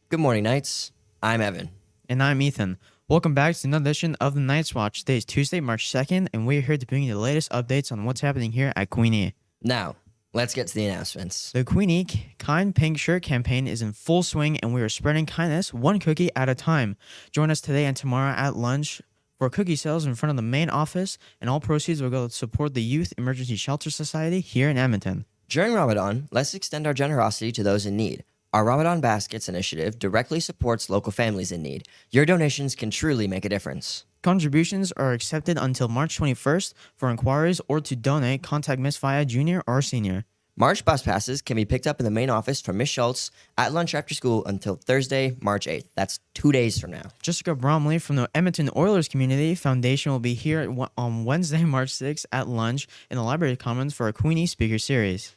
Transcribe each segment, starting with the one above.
Good morning, Knights. I'm Evan. And I'm Ethan. Welcome back to another edition of the Night's Watch. Today is Tuesday, March 2nd, and we're here to bring you the latest updates on what's happening here at Queenie. Now, let's get to the announcements. The Queenie Kind Pink Shirt campaign is in full swing, and we are spreading kindness one cookie at a time. Join us today and tomorrow at lunch for cookie sales in front of the main office, and all proceeds will go to support the Youth Emergency Shelter Society here in Edmonton. During Ramadan, let's extend our generosity to those in need. Our Ramadan Baskets initiative directly supports local families in need. Your donations can truly make a difference. Contributions are accepted until March 21st. For inquiries or to donate, contact Miss Via Jr. or Senior. March bus passes can be picked up in the main office from Miss Schultz at lunch after school until Thursday, March 8th. That's 2 days from now. Jessica Bromley from the Edmonton Oilers Community Foundation will be here on Wednesday, March 6th at lunch in the Library Commons for a Queenie Speaker Series.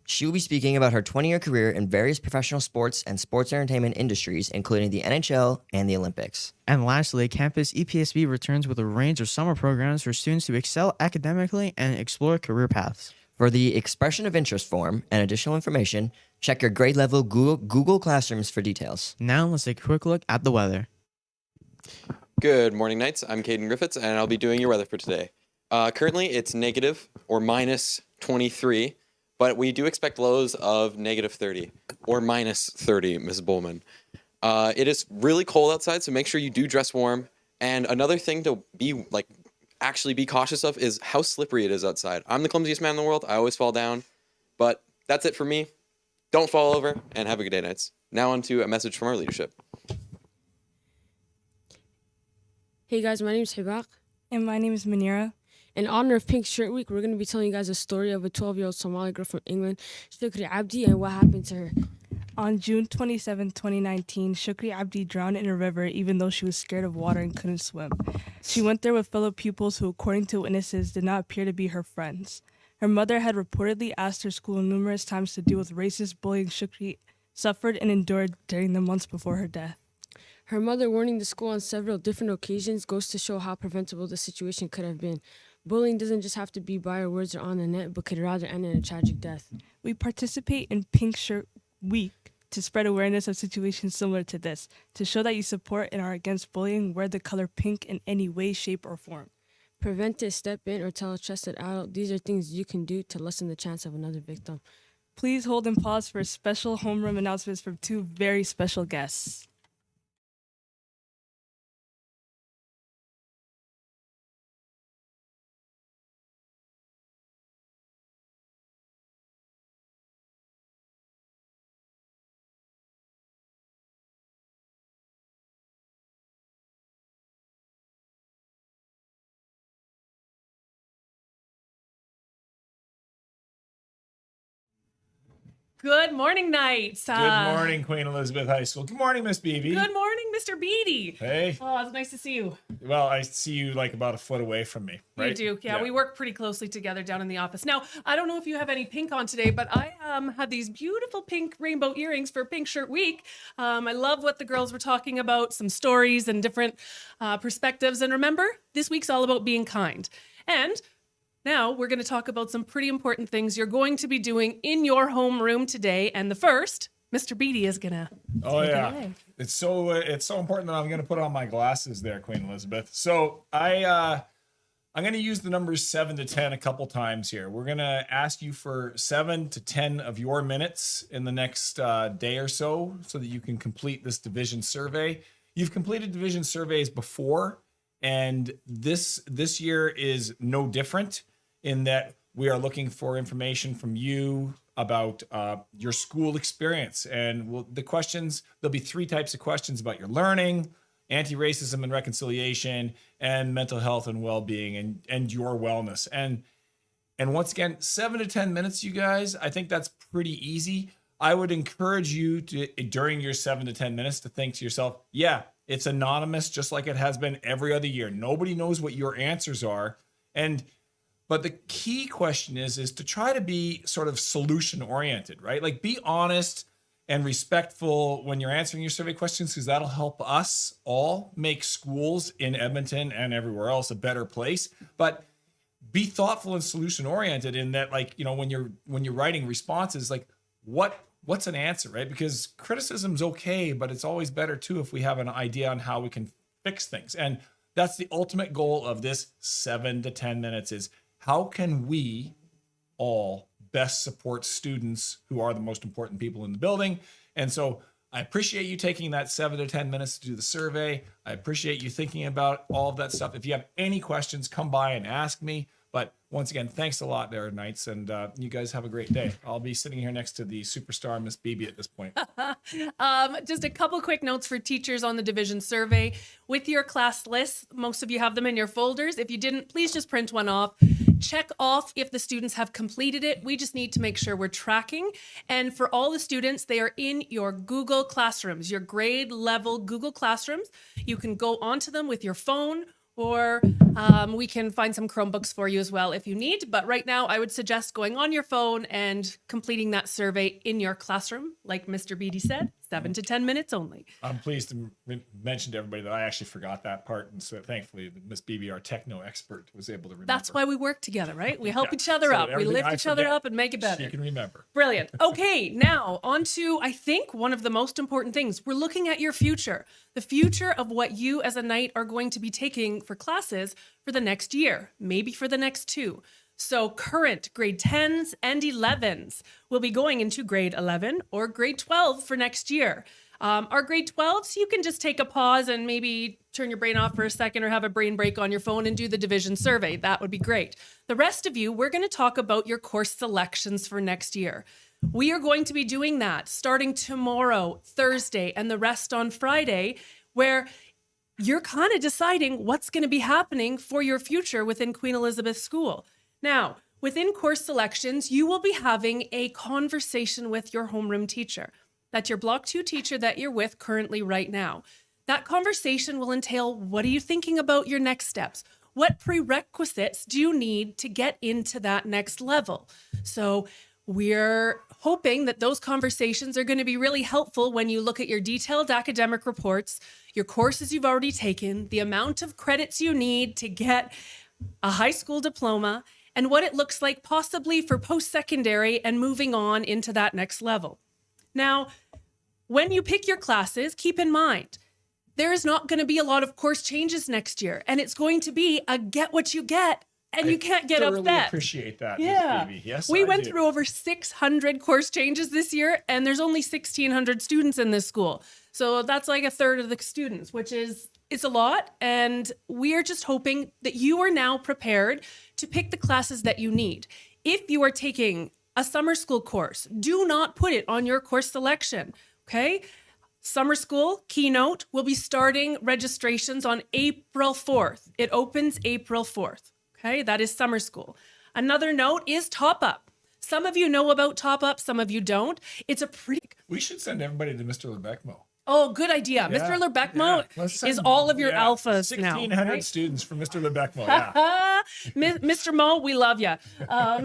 She will be speaking about her 20-year career in various professional sports and sports entertainment industries, including the NHL and the Olympics. And lastly, Campus EPSB returns with a range of summer programs for students to excel academically and explore career paths. For the Expression of Interest form and additional information, check your grade level Google Classrooms for details. Now let's take a quick look at the weather. Good morning, Knights. I'm Caden Griffiths, and I'll be doing your weather for today. Currently, it's negative or minus 23. But we do expect lows of negative 30 or minus 30, Ms. Bowman. It is really cold outside, so make sure you do dress warm. And another thing to actually be cautious of is how slippery it is outside. I'm the clumsiest man in the world. I always fall down. But that's it for me. Don't fall over, and have a good day, Knights. Now on to a message from our leadership. Hey guys, my name is Hibak. And my name is Manira. In honor of Pink Shirt Week, we're going to be telling you guys a story of a 12-year-old Somali girl from England, Shukri Abdi, and what happened to her. On June 27, 2019, Shukri Abdi drowned in a river even though she was scared of water and couldn't swim. She went there with fellow pupils who, according to witnesses, did not appear to be her friends. Her mother had reportedly asked her school numerous times to deal with racist bullying Shukri suffered and endured during the months before her death. Her mother warning the school on several different occasions goes to show how preventable the situation could have been. Bullying doesn't just have to be by our words or on the net, but could rather end in a tragic death. We participate in Pink Shirt Week to spread awareness of situations similar to this. To show that you support and are against bullying, wear the color pink in any way, shape, or form. Prevent it, step in, or tell a trusted adult. These are things you can do to lessen the chance of another victim. Please hold and pause for special homeroom announcements from two very special guests. Good morning, Knights. Good morning, Queen Elizabeth High School. Good morning, Miss Beebe. Good morning, Mr. Beatty. Hey. Oh, it's nice to see you. Well, I see you like about a foot away from me, right? You do. Yeah, we work pretty closely together down in the office. Now, I don't know if you have any pink on today, but I had these beautiful pink rainbow earrings for Pink Shirt Week. I love what the girls were talking about, some stories and different perspectives. And remember, this week's all about being kind. And now we're going to talk about some pretty important things you're going to be doing in your homeroom today. And the first, Mr. Beatty is going to Oh take it yeah, away. it's so important that I'm going to put on my glasses there, Queen Elizabeth. So I'm going to use the numbers 7 to 10 a couple times here. We're going to ask you for 7 to 10 of your minutes in the next day or so that you can complete this division survey. You've completed division surveys before, and this year is no different in that we are looking for information from you about your school experience. And the questions, there'll be 3 types of questions about your learning, anti-racism and reconciliation, and mental health and well-being and your wellness. And once again, 7 to 10 minutes, you guys, I think that's pretty easy. I would encourage you to, during your 7 to 10 minutes, to think to yourself, yeah, it's anonymous, just like it has been every other year. Nobody knows what your answers are. But the key question is to try to be sort of solution oriented, right? Like, be honest and respectful when you're answering your survey questions, because that'll help us all make schools in Edmonton and everywhere else a better place. But be thoughtful and solution oriented in that, like, you know, when you're writing responses, like, what what's an answer, right? Because criticism's okay, but it's always better too if we have an idea on how we can fix things. And that's the ultimate goal of this 7 to 10 minutes is how can we all best support students who are the most important people in the building? And so I appreciate you taking that 7 to 10 minutes to do the survey. I appreciate you thinking about all of that stuff. If you have any questions, come by and ask me. But once again, thanks a lot there, Knights, and you guys have a great day. I'll be sitting here next to the superstar Miss Beebe at this point. Just a couple quick notes for teachers on the division survey. With your class lists, most of you have them in your folders. If you didn't, please just print one off. Check off if the students have completed it. We just need to make sure we're tracking. And for all the students, they are in your Google Classrooms, your grade level Google Classrooms. You can go onto them with your phone, or we can find some Chromebooks for you as well if you need. But right now, I would suggest going on your phone and completing that survey in your classroom. Like Mr. Beatty said, 7 to 10 minutes only. I'm pleased to mention to everybody that I actually forgot that part. And so thankfully, Miss Beebe, our techno expert, was able to remember. That's why we work together, right? We help each other So up. We everything lift I each other forget, up and make it better. She can remember. Brilliant. Okay, now on to, I think, one of the most important things. We're looking at your future, the future of what you as a Knight are going to be taking for classes for the next year, maybe for the next 2. So current grade 10s and 11s will be going into grade 11 or grade 12 for next year. Our grade 12s, you can just take a pause and maybe turn your brain off for a second or have a brain break on your phone and do the division survey. That would be great. The rest of you, we're going to talk about your course selections for next year. We are going to be doing that starting tomorrow, Thursday, and the rest on Friday, where you're kind of deciding what's going to be happening for your future within Queen Elizabeth School. Now, within course selections, you will be having a conversation with your homeroom teacher. That's your Block 2 teacher that you're with currently right now. That conversation will entail, what are you thinking about your next steps? What prerequisites do you need to get into that next level? So we're hoping that those conversations are going to be really helpful when you look at your detailed academic reports, your courses you've already taken, the amount of credits you need to get a high school diploma, and what it looks like possibly for post-secondary and moving on into that next level. Now, when you pick your classes, keep in mind, there is not going to be a lot of course changes next year, and it's going to be a get what you get, and you can't get thoroughly upset. Appreciate that, Yeah. Miss Beebe. Yes, We I went do. through over 600 course changes this year, and there's only 1,600 students in this school. So that's like a third of the students, which is it's a lot. And we are just hoping that you are now prepared to pick the classes that you need. If you are taking a summer school course, do not put it on your course selection, okay? Summer school, keynote, will be starting registrations on April 4th. It opens April 4th, okay? That is summer school. Another note is Top Up. Some of you know about Top Up, some of you don't. It's a pretty... We should send everybody to Mr. Lebecmo. Oh, good idea. Mr. Lebecmo is all of your alphas now. 1,600 right? students from Mr. Lebecmo. Yeah. Mr. Mo, we love you.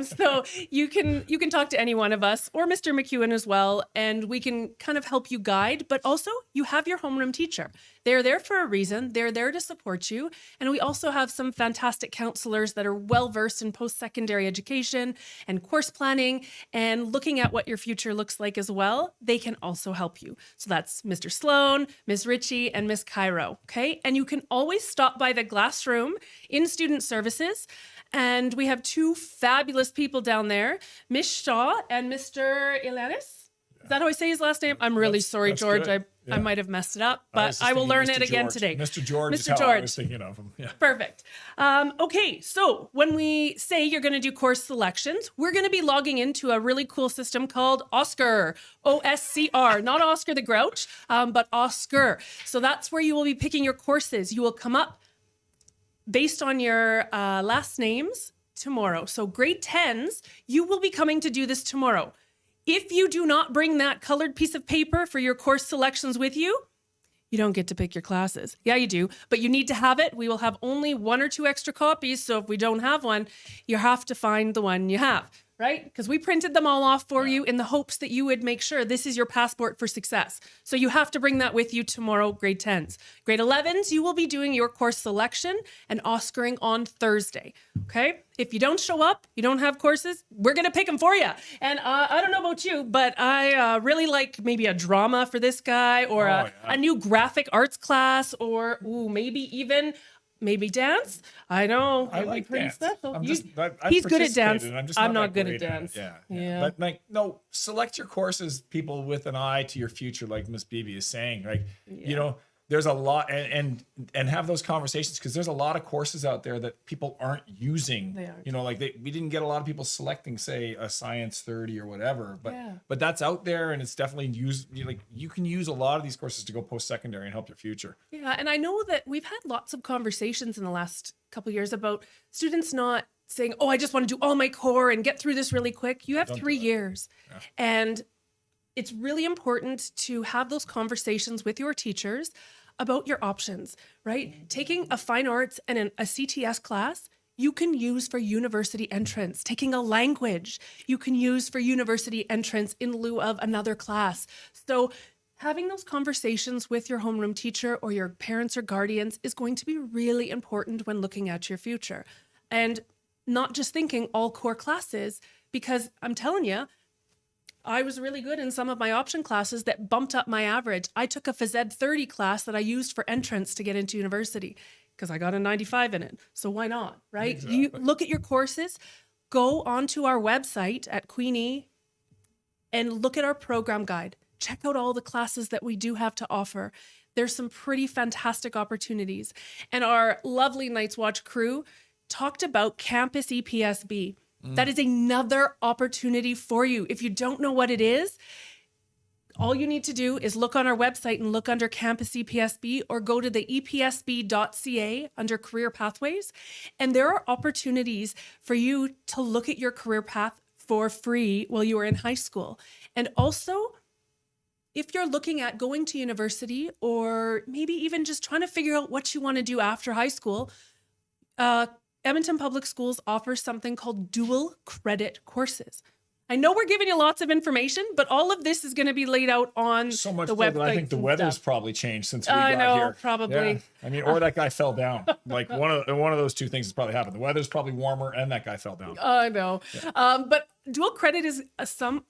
So you can talk to any one of us or Mr. McEwen as well, and we can kind of help you guide. But also, you have your homeroom teacher. They're there for a reason. They're there to support you. And we also have some fantastic counselors that are well-versed in post-secondary education and course planning and looking at what your future looks like as well. They can also help you. So that's Mr. Sloan, Ms. Ritchie, and Ms. Cairo, okay? And you can always stop by the glass room in student services. And we have 2 fabulous people down there, Ms. Shaw and Mr. Ilanis. Is that how I say his last name? I'm really sorry, that's George. good. I might have messed it up, was but just I will thinking learn Mr. it again George. today. Mr. George is Mr. how I George. was thinking of him. Yeah. Perfect. Okay, so when we say you're going to do course selections, we're going to be logging into a really cool system called Oscar, O-S-C-R, not Oscar the Grouch, but Oscar. So that's where you will be picking your courses. You will come up based on your last names tomorrow. So grade 10s, you will be coming to do this tomorrow. If you do not bring that colored piece of paper for your course selections with you, you don't get to pick your classes. Yeah, you do, but you need to have it. We will have only 1 or 2 extra copies, so if we don't have one, you have to find the one you have. right? Because we printed them all off for you in the hopes that you would make sure this is your passport for success. So you have to bring that with you tomorrow, grade 10s. Grade 11s, you will be doing your course selection and Oscaring on Thursday, okay? If you don't show up, you don't have courses, we're going to pick them for you. And I don't know about you, but I really like maybe a drama for this guy or a new graphic arts class or maybe dance. I know. I it'd be like pretty dance. special. I've He's good at dance. participated, I'm just I'm not that good at great dance. it. Yeah. But like, no, select your courses, people, with an eye to your future, like Miss Beebe is saying. Like, you know, there's a lot, and have those conversations, because there's a lot of courses out there that people aren't using. They aren't. You know, like we didn't get a lot of people selecting, say, a Science 30 or whatever. But that's out there, and it's definitely used. Like, you can use a lot of these courses to go post-secondary and help your future. Yeah, and I know that we've had lots of conversations in the last couple of years about students not saying, "Oh, I just want to do all my core and get through this really quick." You have 3 years, and it's really important to have those conversations with your teachers about your options, right? Taking a fine arts and a CTS class, you can use for university entrance. Taking a language, you can use for university entrance in lieu of another class. So having those conversations with your homeroom teacher or your parents or guardians is going to be really important when looking at your future. And not just thinking all core classes, because I'm telling you, I was really good in some of my option classes that bumped up my average. I took a phys ed 30 class that I used for entrance to get into university because I got a 95 in it. So why not, right? Exactly. You look at your courses, go onto our website at Queenie and look at our program guide. Check out all the classes that we do have to offer. There's some pretty fantastic opportunities. And our lovely Night's Watch crew talked about Campus EPSB. That is another opportunity for you. If you don't know what it is, all you need to do is look on our website and look under Campus EPSB or go to the epsb.ca under career pathways. And there are opportunities for you to look at your career path for free while you are in high school. And also, if you're looking at going to university or maybe even just trying to figure out what you want to do after high school, Edmonton Public Schools offers something called dual credit courses. I know we're giving you lots of information, but all of this is going to be laid out on So much the so website. that I think the and weather's stuff. probably changed since we I got know, here. probably. Yeah. I mean, or that guy fell down. Like one of those two things has probably happened. The weather's probably warmer, and that guy fell down. I know. But dual credit is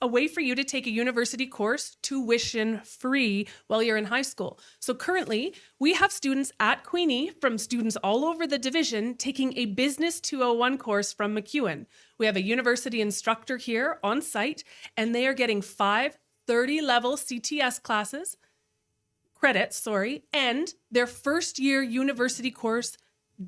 a way for you to take a university course tuition free while you're in high school. So currently, we have students at Queenie from students all over the division taking a Business 201 course from MacEwan. We have a university instructor here on site, and they are getting 5 30-level CTS credits, and their first year university course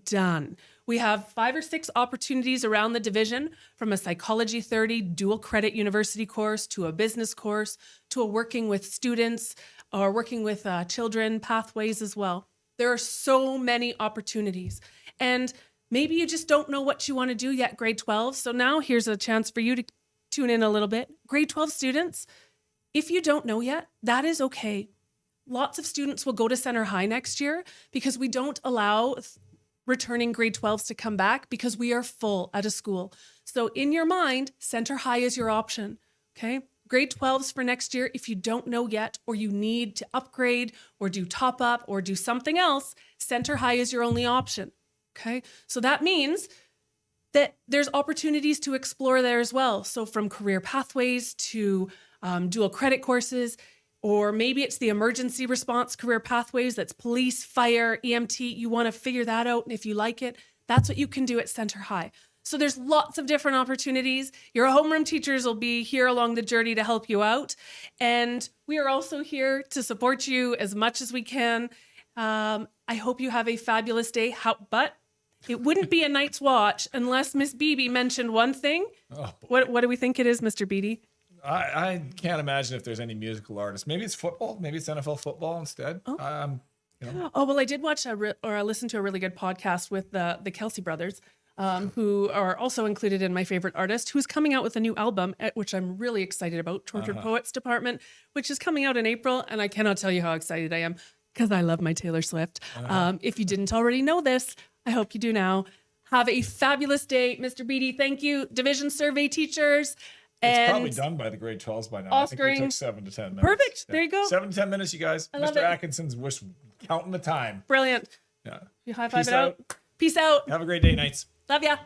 done. We have 5 or 6 opportunities around the division, from a psychology 30 dual credit university course to a business course to a working with students or working with children pathways as well. There are so many opportunities. And maybe you just don't know what you want to do yet, grade 12. So now here's a chance for you to tune in a little bit. Grade 12 students, if you don't know yet, that is okay. Lots of students will go to Center High next year because we don't allow returning grade 12s to come back because we are full at a school. So in your mind, Center High is your option, okay? Grade 12s for next year, if you don't know yet, or you need to upgrade or do top up or do something else, Center High is your only option, okay? So that means that there's opportunities to explore there as well. So from career pathways to dual credit courses, or maybe it's the emergency response career pathways, that's police, fire, EMT. You want to figure that out. And if you like it, that's what you can do at Center High. So there's lots of different opportunities. Your homeroom teachers will be here along the journey to help you out. And we are also here to support you as much as we can. I hope you have a fabulous day. But it wouldn't be a Night's Watch unless Miss Beebe mentioned one thing. Oh, What do we think it is, Mr. Beatty? I can't imagine if there's any musical artists. Maybe it's football. Maybe it's NFL football instead. Oh. Oh. Well, I did watch or listen to a really good podcast with the Kelsey brothers, who are also included in my favorite artist, who's coming out with a new album, which I'm really excited about, Tortured Poets Department, which is coming out in April. And I cannot tell you how excited I am because I love my Taylor Swift. If you didn't already know this, I hope you do now. Have a fabulous day, Mr. Beatty. Thank you, division survey teachers. It's probably And done by the grade 12s by now. I think we Oscaring. took 7 to 10 minutes. Perfect. There you go. 7 to 10 minutes, you guys. love Mr. it. Atkinson's counting the time. brilliant. Yeah. You high five Peace it out. Peace out. Have a great day, Knights. Love ya.